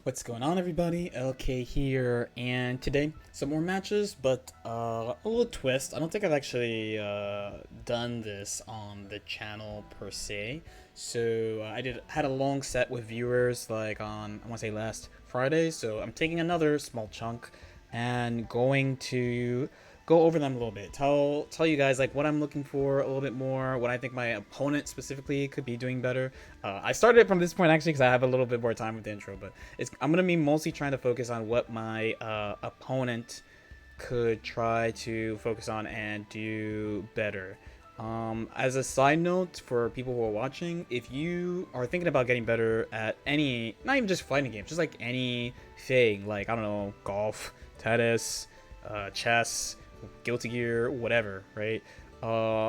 What's going on, everybody? LK here, and today some more matches, but a little twist. I don't think I've actually done this on the channel per se. So I had a long set with viewers like on I want to say last Friday. So I'm taking another small chunk and going to go over them a little bit. Tell you guys like what I'm looking for a little bit more, what I think my opponent specifically could be doing better. I started it from this point actually because I have a little bit more time with the intro, but I'm gonna be mostly trying to focus on what my opponent could try to focus on and do better. As a side note for people who are watching, if you are thinking about getting better at any, not even just fighting games, just like anything, like I don't know, golf, tennis, chess, Guilty Gear, whatever, right?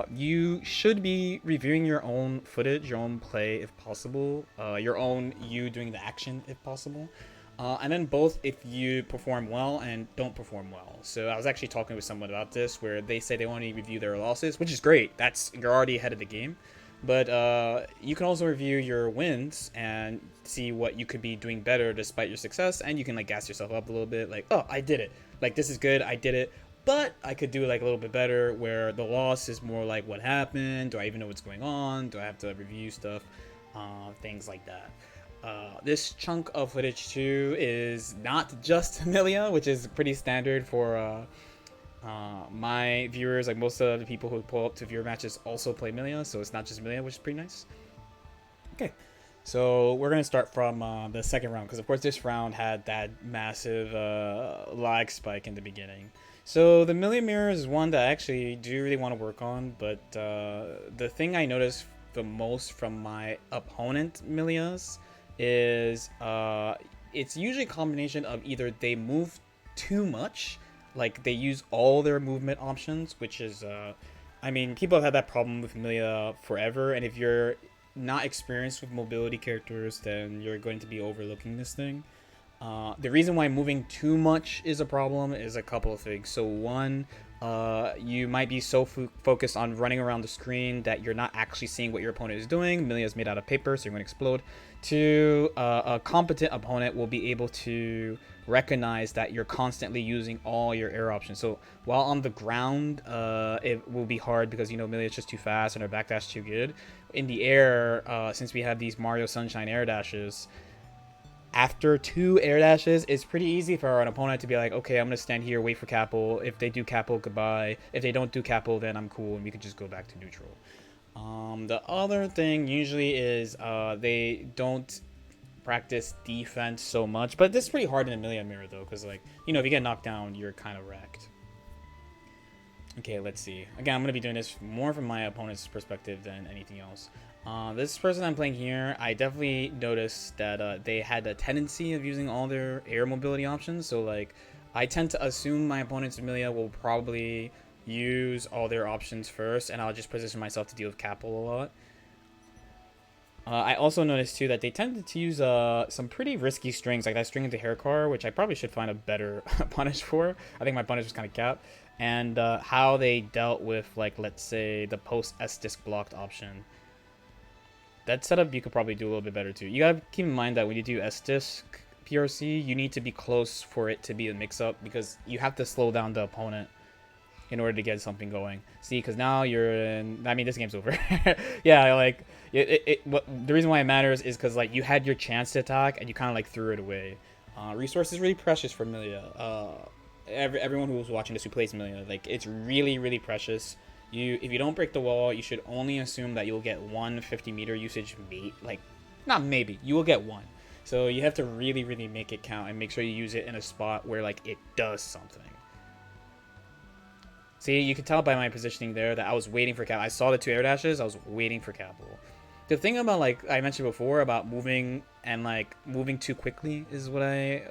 You should be reviewing your own footage, your own play if possible, your own you doing the action if possible. And then both if you perform well and don't perform well. So I was actually talking with someone about this where they say they want to review their losses, which is great. You're already ahead of the game. But you can also review your wins and see what you could be doing better despite your success, and you can like gas yourself up a little bit, like, oh, I did it. Like this is good, I did it. But I could do like a little bit better. Where the loss is more like what happened. Do I even know what's going on? Do I have to review stuff? Things like that. This chunk of footage too is not just Amelia, which is pretty standard for my viewers. Like most of the people who pull up to viewer matches also play Amelia, so it's not just Amelia, which is pretty nice. Okay, so we're gonna start from the second round because of course this round had that massive lag spike in the beginning. So the Million Mirrors is one that I actually do really want to work on, but the thing I noticed the most from my opponent Milias is it's usually a combination of either they move too much, like they use all their movement options, which is I mean, people have had that problem with Milia forever, and if you're not experienced with mobility characters, then you're going to be overlooking this thing. The reason why moving too much is a problem is a couple of things. So one, you might be so focused on running around the screen that you're not actually seeing what your opponent is doing. Milia is made out of paper, so you're going to explode. Two, a competent opponent will be able to recognize that you're constantly using all your air options. So while on the ground, it will be hard because, you know, Milia is just too fast and her backdash too good. In the air, since we have these Mario Sunshine air dashes, after two air dashes, it's pretty easy for an opponent to be like, okay, I'm going to stand here, wait for Capel. If they do Capel, goodbye. If they don't do Capel, then I'm cool, and we can just go back to neutral. The other thing usually is they don't practice defense so much, but this is pretty hard in a Million Mirror, though, because, like, you know, if you get knocked down, you're kind of wrecked. Okay, let's see. Again, I'm going to be doing this more from my opponent's perspective than anything else. This person I'm playing here, I definitely noticed that they had a tendency of using all their air mobility options. So, like, I tend to assume my opponent's Amelia will probably use all their options first, and I'll just position myself to deal with Capel a lot. I also noticed, too, that they tended to use some pretty risky strings, like that string into hair car, which I probably should find a better punish for. I think my punish was kind of capped. And how they dealt with, like, let's say, the post S-disc blocked option. That setup you could probably do a little bit better too. You gotta keep in mind that when you do S-disc PRC, you need to be close for it to be a mix-up because you have to slow down the opponent in order to get something going. See, because now you're in... I mean, this game's over. Yeah, like, the reason why it matters is because, like, you had your chance to attack and you kind of, like, threw it away. Resource is really precious for Milia. Everyone who was watching this who plays Milia, like, it's really, really precious. If you don't break the wall, you should only assume that you'll get one 50-meter usage, like, not maybe, you will get one. So you have to really, really make it count and make sure you use it in a spot where, like, it does something. See, you can tell by my positioning there that I was waiting for Cap. I saw the two air dashes, I was waiting for Capel. The thing about, like, I mentioned before about moving and, like, moving too quickly is what I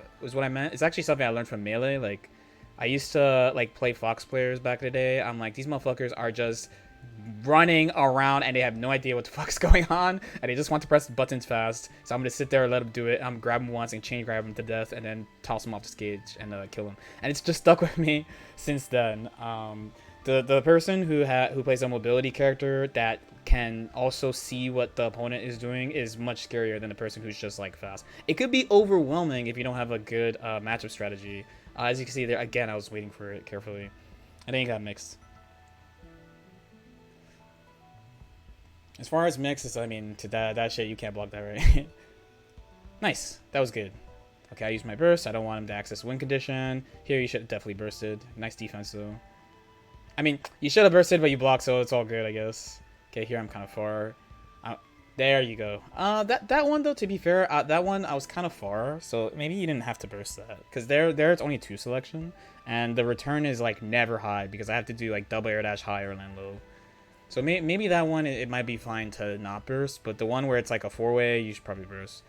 meant. It's actually something I learned from Melee, like, I used to, like, play Fox players back in the day. I'm like, these motherfuckers are just running around and they have no idea what the fuck's going on and they just want to press buttons fast. So I'm going to sit there and let them do it. I'm grab them once and chain grab them to death and then toss them off the stage and kill them. And it's just stuck with me since then. The person who plays a mobility character that can also see what the opponent is doing is much scarier than the person who's just like fast. It could be overwhelming if you don't have a good matchup strategy. As you can see there, again, I was waiting for it carefully. I think it got mixed. As far as mixes, I mean, to that shit, you can't block that, right? Nice. That was good. Okay, I used my burst. I don't want him to access win condition. Here, you should have definitely bursted. Nice defense, though. I mean, you should have bursted, but you blocked, so it's all good, I guess. Okay, here I'm kind of far. There you go. That one, though, to be fair, that one, I was kind of far, so maybe you didn't have to burst that. Because there it's only 2 selection, and the return is, like, never high, because I have to do, like, double air dash high or land low. So maybe that one, it might be fine to not burst, but the one where it's, like, a 4-way, you should probably burst.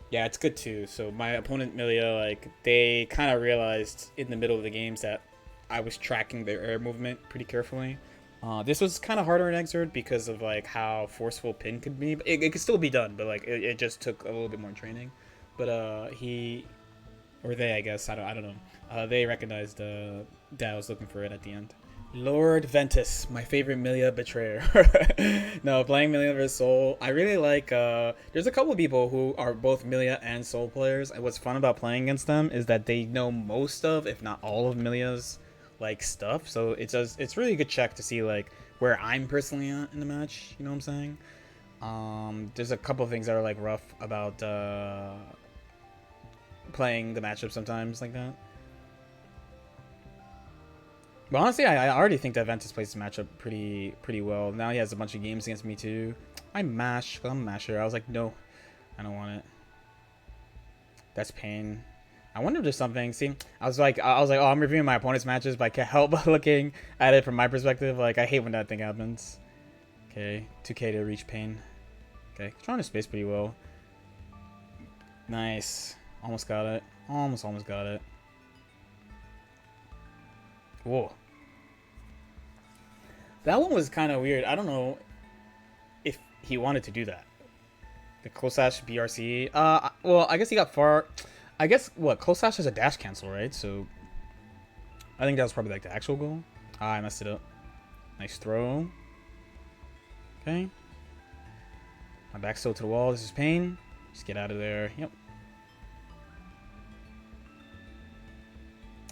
Yeah, it's good, too. So my opponent, Milia, like, they kind of realized in the middle of the games that I was tracking their air movement pretty carefully. This was kind of harder in Exert because of like how forceful pin could be. It could still be done, but like it just took a little bit more training. But he or they, I guess, I don't know. They recognized that I was looking for it at the end. Lord Ventus, my favorite Milia betrayer. No, playing Milia vs Soul, I really like. There's a couple of people who are both Milia and Soul players, and what's fun about playing against them is that they know most of, if not all of Milia's like stuff, so it's really a good check to see like where I'm personally at in the match, you know what I'm saying? There's a couple of things that are like rough about playing the matchup sometimes like that, but honestly I already think that Ventus plays the matchup pretty well. Now he has a bunch of games against me too. I'm a masher. I was like, no, I don't want it. That's pain. I wonder if there's something. See, I was like, oh, I'm reviewing my opponent's matches, but I can't help but looking at it from my perspective. Like, I hate when that thing happens. Okay, 2K to reach pain. Okay, trying to space pretty well. Nice. Almost got it. Almost got it. Whoa. That one was kind of weird. I don't know if he wanted to do that. The close slash BRC. Well, I guess he got far. I guess, what, close slash has a dash cancel, right? So, I think that was probably, like, the actual goal. I messed it up. Nice throw. Okay. My back's still to the wall. This is pain. Just get out of there. Yep.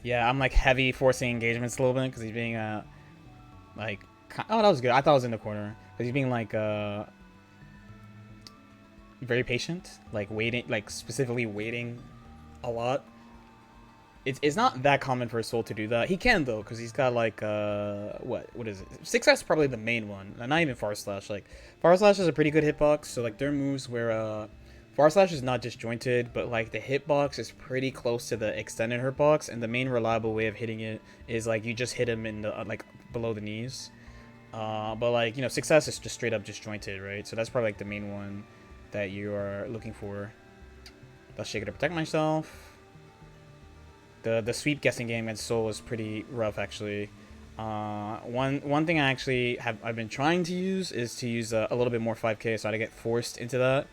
Yeah, I'm, like, heavy forcing engagements a little bit because he's being, like... Oh, that was good. I thought I was in the corner. Because he's being, like, very patient. Like, waiting, like, specifically waiting a lot. It's not that common for a Soul to do that. He can though, because he's got like what is it? 6S is probably the main one. Not even Far Slash. Like Far Slash is a pretty good hitbox. So like there are moves where Far Slash is not disjointed, but like the hitbox is pretty close to the extended hitbox, and the main reliable way of hitting it is like you just hit him in the like below the knees. But like, you know, 6S is just straight up disjointed, right? So that's probably like the main one that you are looking for. I'll shake it to protect myself. The sweep guessing game against Soul is pretty rough actually. One thing I've been trying to use is to use a little bit more 5k, so I get forced into that.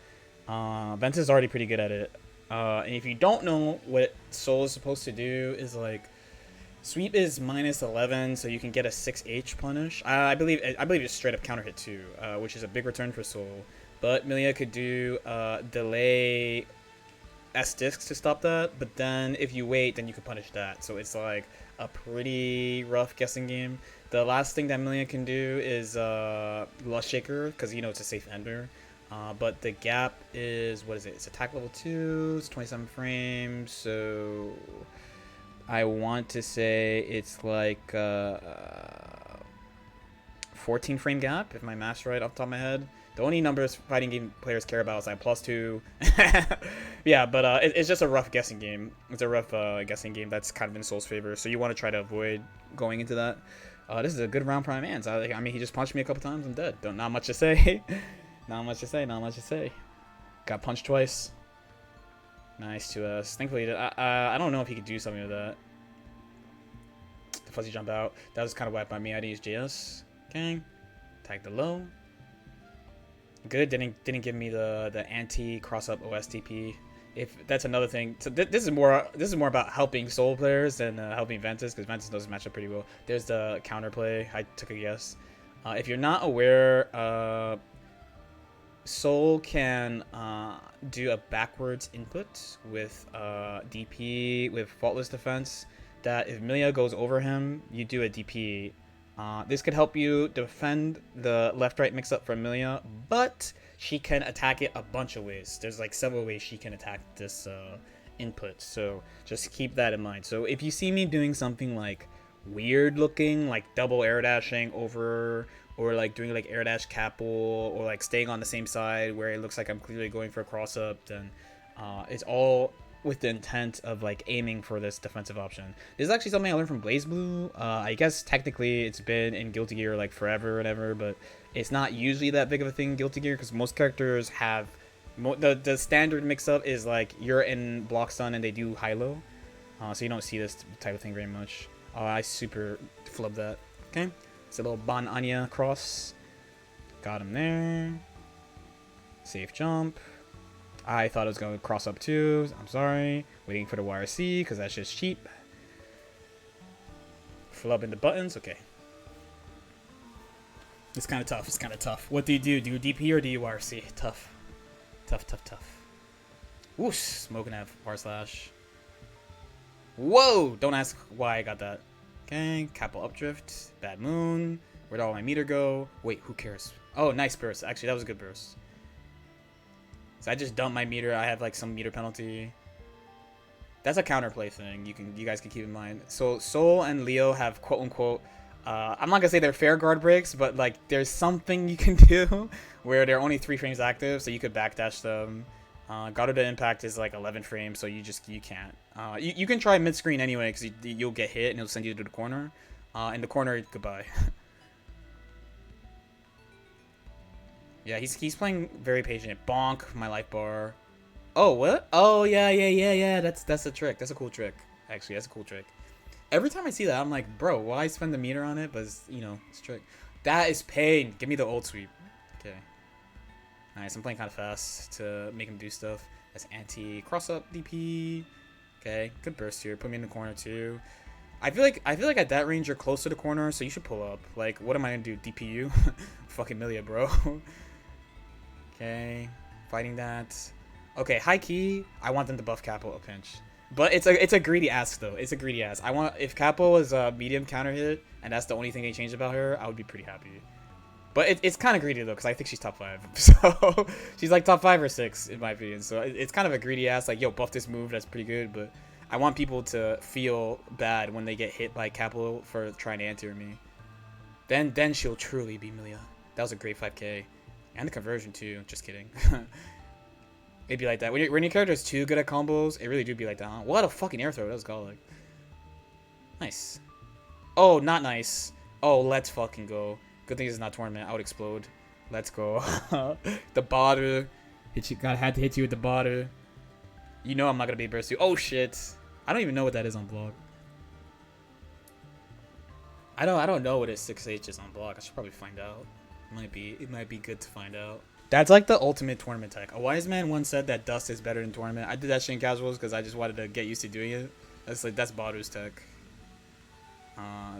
Ventus is already pretty good at it. And if you don't know what Soul is supposed to do, is like sweep is -11, so you can get a 6H punish. I believe it's straight up counter hit too, which is a big return for Soul. But Milia could do delay S discs to stop that, but then if you wait, then you can punish that. So it's like a pretty rough guessing game. The last thing that Milia can do is Lust Shaker, because you know it's a safe ender. But the gap is, what is it? It's attack level 2, it's 27 frames, so I want to say it's like 14 frame gap, if my math's right off the top of my head. The only numbers fighting game players care about is like +2. Yeah, but it's just a rough guessing game. It's a rough guessing game that's kind of in Soul's favor, so you want to try to avoid going into that. This is a good round Prime Hands. I mean, he just punched me a couple times. I'm dead. Not much to say. Not much to say. Got punched twice. Nice to us. Thankfully, I don't know if he could do something with that. The fuzzy jump out. That was kind of wiped by me. I didn't use JS. Okay. Tag the low. Good. Didn't give me the anti cross up OSTP. if that's another thing. So this is more about helping Soul players than helping Ventus, because Ventus knows match up pretty well. There's the counterplay. I took a guess. If you're not aware, Soul can do a backwards input with DP with faultless defense. That if Milia goes over him, you do a DP. This could help you defend the left-right mix-up from Milia, but she can attack it a bunch of ways. There's like several ways she can attack this input, so just keep that in mind. So if you see me doing something like weird looking, like double air dashing over, or like doing like air dash capple, or like staying on the same side where it looks like I'm clearly going for a cross up, then it's all with the intent of like aiming for this defensive option. This is actually something I learned from BlazBlue. I guess technically it's been in Guilty Gear like forever and ever, but it's not usually that big of a thing in Guilty Gear because most characters have the standard mix-up is like you're in block stun and they do high-low, so you don't see this type of thing very much. I super flubbed that. Okay, it's a little Ban Anya cross. Got him there. Safe jump. I thought it was going to cross up too. I'm sorry. Waiting for the YRC because that's just cheap. Flubbing the buttons. Okay. It's kind of tough. It's kind of tough. What do you do? Do you DP or do you YRC? Tough. Tough, tough, tough. Whoosh. Smoking that R slash. Whoa! Don't ask why I got that. Okay. Capel updrift. Bad moon. Where'd all my meter go? Wait, who cares? Oh, nice burst. Actually, that was a good burst. So I just dumped my meter. I have like some meter penalty. That's a counterplay thing. You guys can keep in mind. So Soul and Leo have quote unquote. I'm not gonna say they're fair guard breaks, but like there's something you can do where they're only 3 frames active, so you could backdash them. Guard to impact is like 11 frames, so you can't. You can try mid screen anyway because you'll get hit and it'll send you to the corner. In the corner, goodbye. Yeah, he's playing very patient. Bonk, my life bar. Oh, what? Oh, yeah. That's a trick. That's a cool trick. Actually, that's a cool trick. Every time I see that, I'm like, bro, why spend the meter on it? But, it's, you know, it's a trick. That is pain. Give me the ult sweep. Okay. Nice. I'm playing kind of fast to make him do stuff. That's anti cross up DP. Okay. Good burst here. Put me in the corner, too. I feel like at that range, you're close to the corner, so you should pull up. Like, what am I going to do? DPU? Fucking Milia, bro. Okay, fighting that. Okay, high key. I want them to buff Capo a pinch, but it's a greedy ask though. It's a greedy ask. I want if Capo was a medium counter hit and that's the only thing they changed about her, I would be pretty happy. But it's kind of greedy though because I think she's top 5. So she's like top 5 or 6 in my opinion. So it's kind of a greedy ask. Like yo, buff this move. That's pretty good. But I want people to feel bad when they get hit by Capo for trying to anti me. Then she'll truly be Milia. That was a great 5K. And the conversion too. Just kidding. It'd be like that. When your character is too good at combos, it really do be like that, huh? What a fucking air throw. That was godlike. Nice. Oh, not nice. Oh, let's fucking go. Good thing it's not tournament. I would explode. Let's go. The bottle. Had to hit you with the bottle. You know I'm not gonna be burst you. Oh shit. I don't even know what that is on block. I don't know what his 6H is on block. I should probably find out. It might be good to find out. That's like the ultimate tournament tech. A wise man once said that dust is better than tournament. I did that shit in casuals because I just wanted to get used to doing it. That's Badu's tech.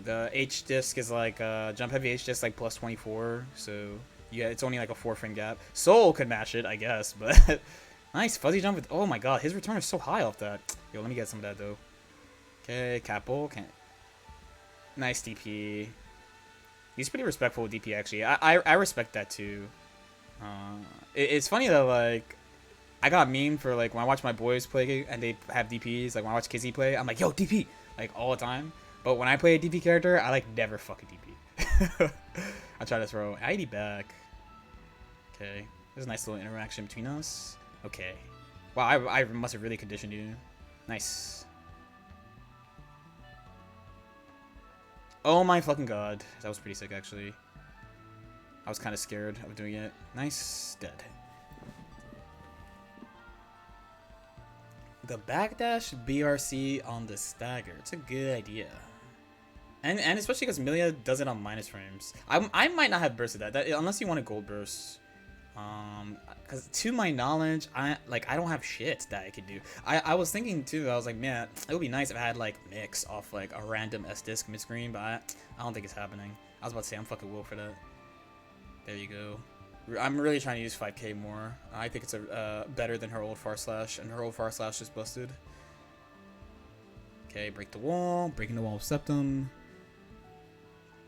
The H disc is like jump heavy H disc like plus 24. So yeah, it's only like a 4 frame gap. Soul could match it, I guess, but nice fuzzy jump with. Oh my god, his return is so high off that. Yo, let me get some of that though. Okay, Capo. Can't. Nice DP. He's pretty respectful with DP, actually. I respect that, too. It's funny that, like, I got meme for, like, when I watch my boys play and they have DPs. Like, when I watch Kizzy play, I'm like, yo, DP! Like, all the time. But when I play a DP character, I, like, never fucking DP. I try to throw ID back. Okay. There's a nice little interaction between us. Okay. Wow, I must have really conditioned you. Nice. Oh my fucking god. That was pretty sick, actually. I was kind of scared of doing it. Nice. Dead. The backdash BRC on the stagger. It's a good idea. And especially because Milia does it on minus frames. I might not have bursted that unless you want a gold burst. Because to my knowledge, I don't have shit that I could do. I was thinking too. I was like, man, it would be nice if I had like mix off like a random S disc mid screen, but I don't think it's happening. I was about to say I'm fucking woke for that. There you go. I'm really trying to use 5K more. I think it's better than her old far slash, and her old far slash just busted. Okay, break the wall. Breaking the wall with Septum.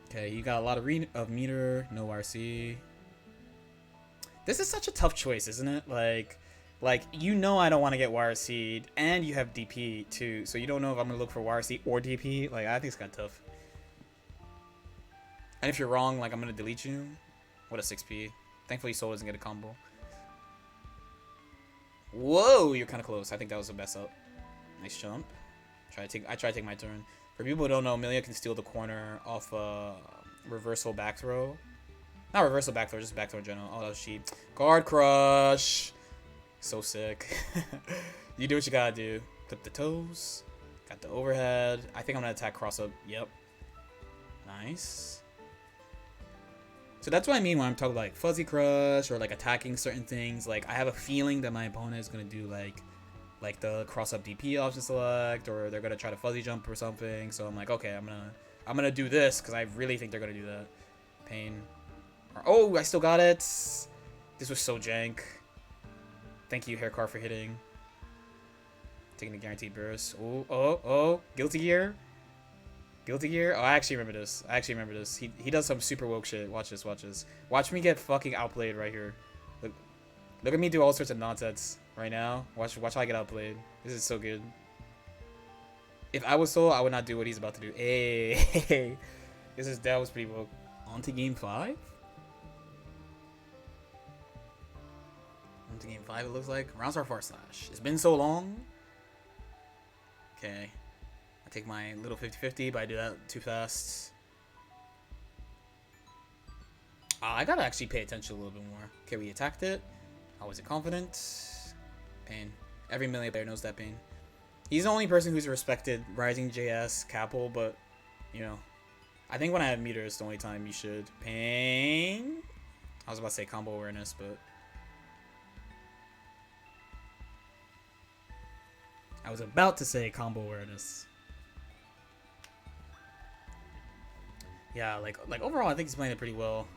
Okay, you got a lot of meter, no RC. This is such a tough choice, isn't it? Like you know I don't want to get YRC'd, and you have DP too, so you don't know if I'm gonna look for YRC or DP. Like, I think it's kind of tough. And if you're wrong, like, I'm gonna delete you. What a 6P. Thankfully, Soul doesn't get a combo. Whoa, you're kind of close. I think that was the best up. Nice jump. I try to take my turn. For people who don't know, Amelia can steal the corner off reversal back throw. Not reversal back throw, just back throw in general. Oh, that was cheap. Guard crush. So sick. You do what you gotta do. Clip the toes. Got the overhead. I think I'm gonna attack cross up. Yep. Nice. So that's what I mean when I'm talking like fuzzy crush or like attacking certain things. Like, I have a feeling that my opponent is gonna do like the cross up DP option select, or they're gonna try to fuzzy jump or something. So I'm like, okay, I'm gonna do this because I really think they're gonna do that. Pain. Oh, I still got it. This was so jank. Thank you, Haircar, for hitting. Taking the guaranteed burst. Oh, guilty gear. Guilty gear. Oh, I actually remember this. He does some super woke shit. Watch this. Watch me get fucking outplayed right here. Look at me do all sorts of nonsense right now. Watch how I get outplayed. This is so good. If I was Soul, I would not do what he's about to do. Hey, that was pretty woke. On to game 5. On to game 5. It looks like round star far slash. It's been so long. Okay. I take my little 50-50, but I do that too fast. I gotta actually pay attention a little bit more. Okay, we attacked it. How was it confident? Pain. Every melee player knows that pain. He's the only person who's respected Rising JS, Capel, but, you know, I think when I have meter, it's the only time you should. Pain. I was about to say combo awareness, but I was about to say combo awareness. Yeah, like overall, I think he's playing it pretty well.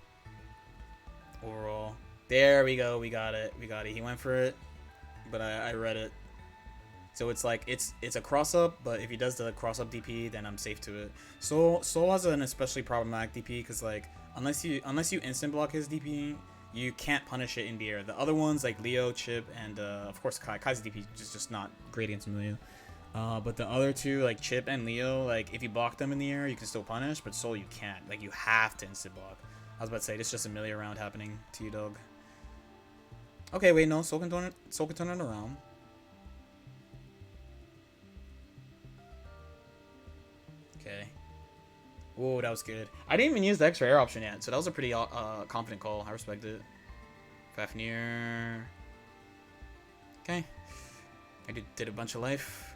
Overall, there we go. We got it. He went for it, but I read it. So it's like it's a cross up, but if he does the cross up DP, then I'm safe to it. Soul has an especially problematic DP because like unless you instant block his DP, you can't punish it in the air. The other ones like Leo, Chip, and of course Kai's DP is just not great against Amelia. But the other two, like Chip and Leo, like if you block them in the air, you can still punish, but Soul you can't. Like, you have to instant block. I was about to say, this is just Amelia round happening to you, dog. Okay, wait, no, Soul can turn it around. Okay. Whoa, that was good. I didn't even use the extra air option yet, so that was a pretty confident call. I respect it. Fafnir. Okay. I did a bunch of life.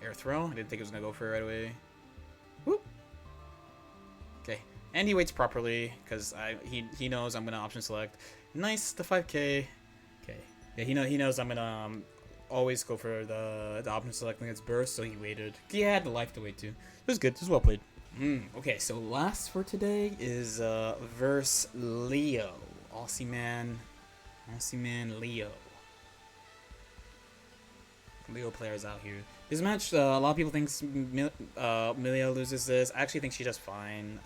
Air throw. I didn't think it was gonna go for it right away. Whoop. Okay, and he waits properly because he knows I'm gonna option select. Nice, the 5K. Okay, yeah, he knows I'm gonna always go for the option select when it's burst, so he waited. He had the life to wait too. It was good. It was well played. Okay, so last for today is verse Leo. Aussie man Leo. Leo players out here. This match, a lot of people think Amelia loses this. I actually think she does fine.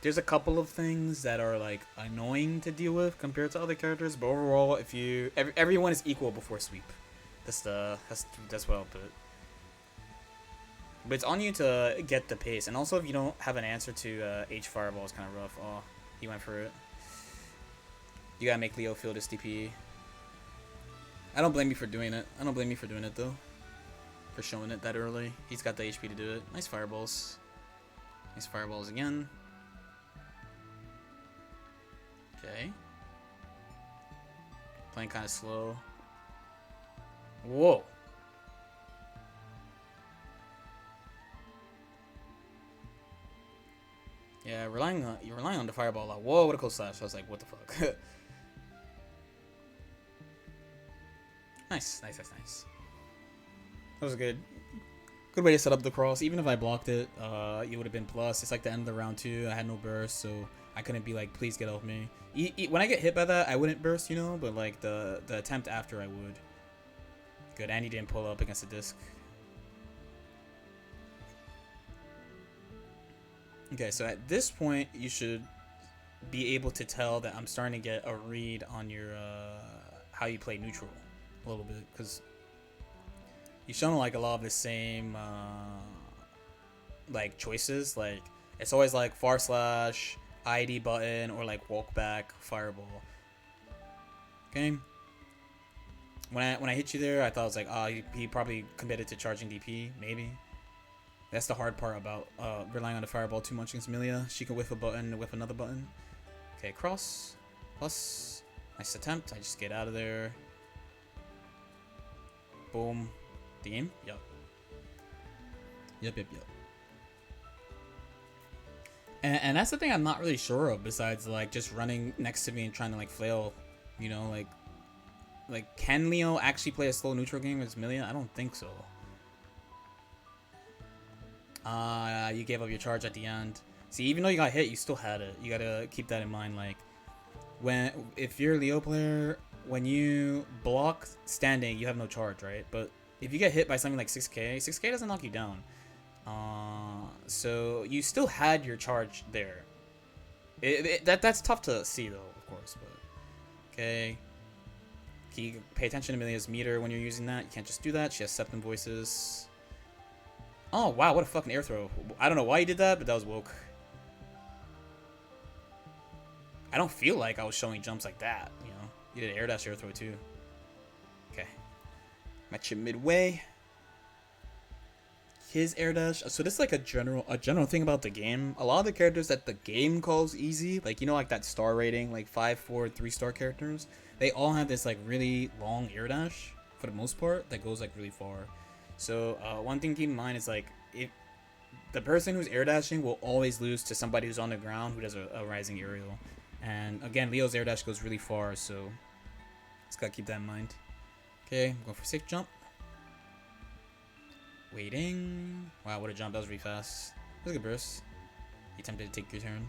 There's a couple of things that are like annoying to deal with compared to other characters, but overall, if everyone is equal before sweep. That's what I'll put. But it's on you to get the pace, and also if you don't have an answer to H fireball, is kind of rough. Oh, he went for it. You gotta make Leo feel this DP. I don't blame you for doing it. Though. For showing it that early. He's got the HP to do it. Nice fireballs. Nice fireballs again. Okay. Playing kind of slow. Whoa. Yeah, you're relying on the fireball a lot. Whoa, what a close slash. I was like, what the fuck? Nice. That was a good way to set up the cross. Even if I blocked it, it would have been plus. It's like the end of the round too. I had no burst, so I couldn't be like, please get off me. When I get hit by that, I wouldn't burst, you know, but like the attempt after, I would. Good, and he didn't pull up against the disc. Okay, so at this point, you should be able to tell that I'm starting to get a read on your how you play neutral a little bit, because you've shown like a lot of the same like choices. Like it's always like far slash, ID button, or like walk back fireball. Okay. When I hit you there, I thought I was like, he probably committed to charging DP, maybe. That's the hard part about relying on the fireball too much against Amelia. She can whiff a button, whiff another button. Okay, cross, plus, nice attempt. I just get out of there. Boom. The game? Yep. And that's the thing I'm not really sure of, besides like just running next to me and trying to like flail, you know, like can Leo actually play a slow neutral game with Amelia? I don't think so. You gave up your charge at the end. See, even though you got hit, you still had it. You gotta keep that in mind. Like, if you're a Leo player, when you block standing, you have no charge, right? But if you get hit by something like 6k doesn't knock you down. So you still had your charge there. That's tough to see though, of course. But okay, can you pay attention to Amelia's meter when you're using that? You can't just do that. She has Septum Voices. Oh, wow, what a fucking air throw. I don't know why you did that, but that was woke. I don't feel like I was showing jumps like that, you know? You did an air dash air throw, too. Okay. Match it midway. His air dash. So this is like a general thing about the game. A lot of the characters that the game calls easy, like, you know, like that star rating, like 5, 4, 3-star characters, they all have this, like, really long air dash, for the most part, that goes, like, really far. So one thing to keep in mind is like if the person who's air dashing will always lose to somebody who's on the ground who does a rising aerial. And again, Leo's air dash goes really far, so just gotta keep that in mind. Okay, I'm going for safe jump. Waiting. Wow, what a jump! That was really fast. That was a good burst. You attempted to take your turn.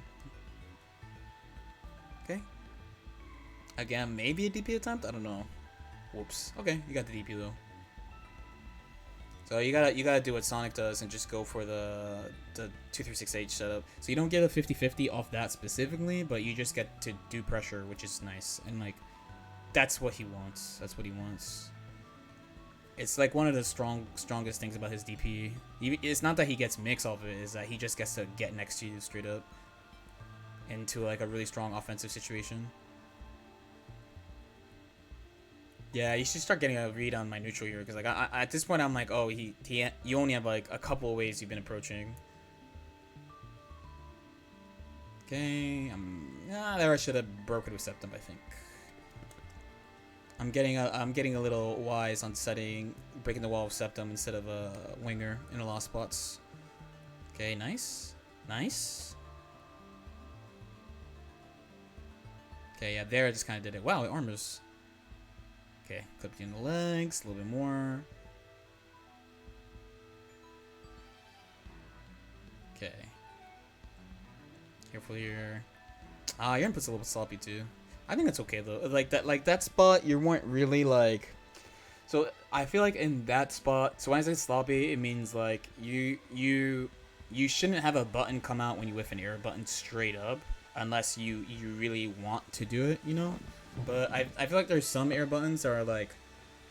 Okay. Again, maybe a DP attempt. I don't know. Whoops. Okay, you got the DP though. So you gotta do what Sonic does and just go for the 236H setup. So you don't get a 50-50 off that specifically, but you just get to do pressure, which is nice. And like, that's what he wants. That's what he wants. It's like one of the strongest things about his DP. It's not that he gets mix off of it, is that he just gets to get next to you straight up into like a really strong offensive situation. Yeah, you should start getting a read on my neutral here, because like at this point I'm like, oh, you only have like a couple of ways you've been approaching. Okay, there I should have broken with Septum, I think. I'm getting a little wise on breaking the wall of Septum instead of a winger in the lost spots. Okay, nice. Okay, yeah, there I just kind of did it. Wow, it armors. Okay, clip you in the legs, a little bit more. Okay. Careful here. Your input's a little sloppy too. I think that's okay though. Like that spot, you weren't really like. So I feel like in that spot, so when I say sloppy, it means like you shouldn't have a button come out when you whiff an air button straight up, unless you really want to do it, you know. But I feel like there's some air buttons that are like,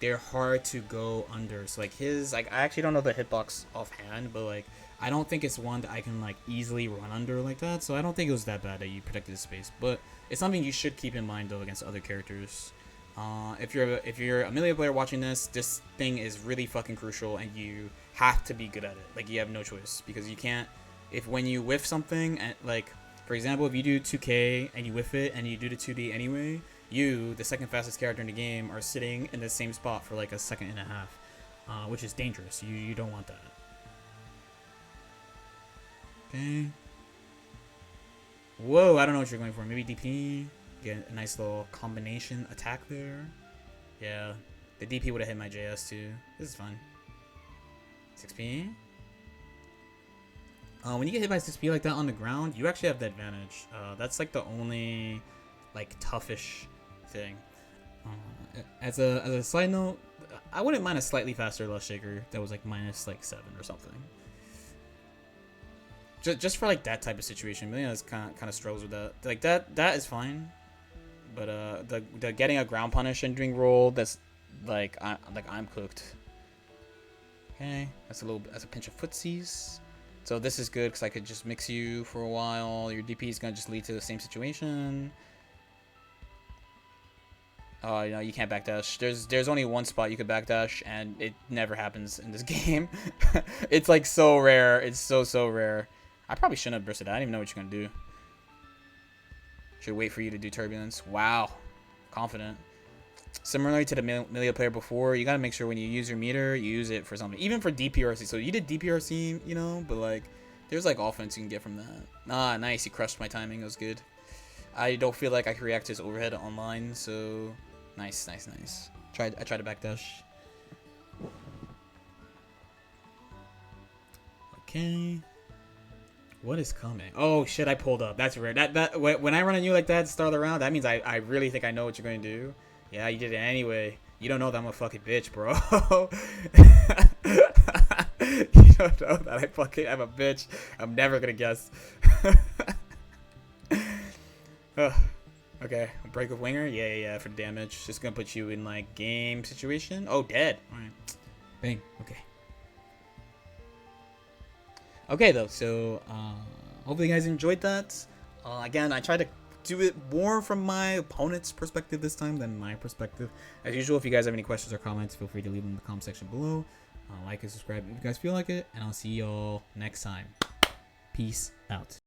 they're hard to go under. So like his, like I actually don't know the hitbox offhand, but like I don't think it's one that I can like easily run under like that. So I don't think it was that bad that you protected his space. But it's something you should keep in mind though against other characters. If you're a Amelia player watching this thing is really fucking crucial, and you have to be good at it. Like you have no choice, because you can't. When you whiff something, and like for example, if you do 2K and you whiff it and you do the 2D anyway, you, the second fastest character in the game, are sitting in the same spot for like a second and a half, which is dangerous. You don't want that. Okay. Whoa, I don't know what you're going for. Maybe DP. Get a nice little combination attack there. Yeah, the DP would have hit my JS too. This is fun. 6P. When you get hit by 6P like that on the ground, you actually have the advantage. That's like the only like toughish thing. As a side note, I wouldn't mind a slightly faster Lust Shaker that was like minus like 7 or something. Just for like that type of situation, Million is kind of struggles with that. Like that is fine, but the getting a ground punish and doing roll, that's like I'm cooked. Okay, that's a pinch of footsies. So this is good because I could just mix you for a while. Your DP is gonna just lead to the same situation. Oh, you know, you can't backdash. There's only one spot you could backdash, and it never happens in this game. It's like so rare. It's so rare. I probably shouldn't have bursted. I didn't even know what you're gonna do. Should wait for you to do turbulence. Wow, confident. Similarly to the Melee player before, you gotta make sure when you use your meter, you use it for something. Even for DPRC. So you did DPRC, you know, but like, there's like offense you can get from that. Ah, nice. He crushed my timing. It was good. I don't feel like I can react to his overhead online, so nice. I tried to backdash. Okay. What is coming? Oh shit! I pulled up. That's rare. That when I run on you like that at the start of the round, that means I really think I know what you're going to do. Yeah, you did it anyway. You don't know that I'm a fucking bitch, bro. You don't know that I'm a bitch. I'm never gonna guess. Okay, break with winger. Yeah, for damage. Just gonna put you in like game situation. Oh, dead. All right. Bang. Okay. Okay, though. So hopefully you guys enjoyed that. Again, I tried to do it more from my opponent's perspective this time than my perspective. As usual, if you guys have any questions or comments, feel free to leave them in the comment section below. Like and subscribe if you guys feel like it, and I'll see y'all next time. Peace out.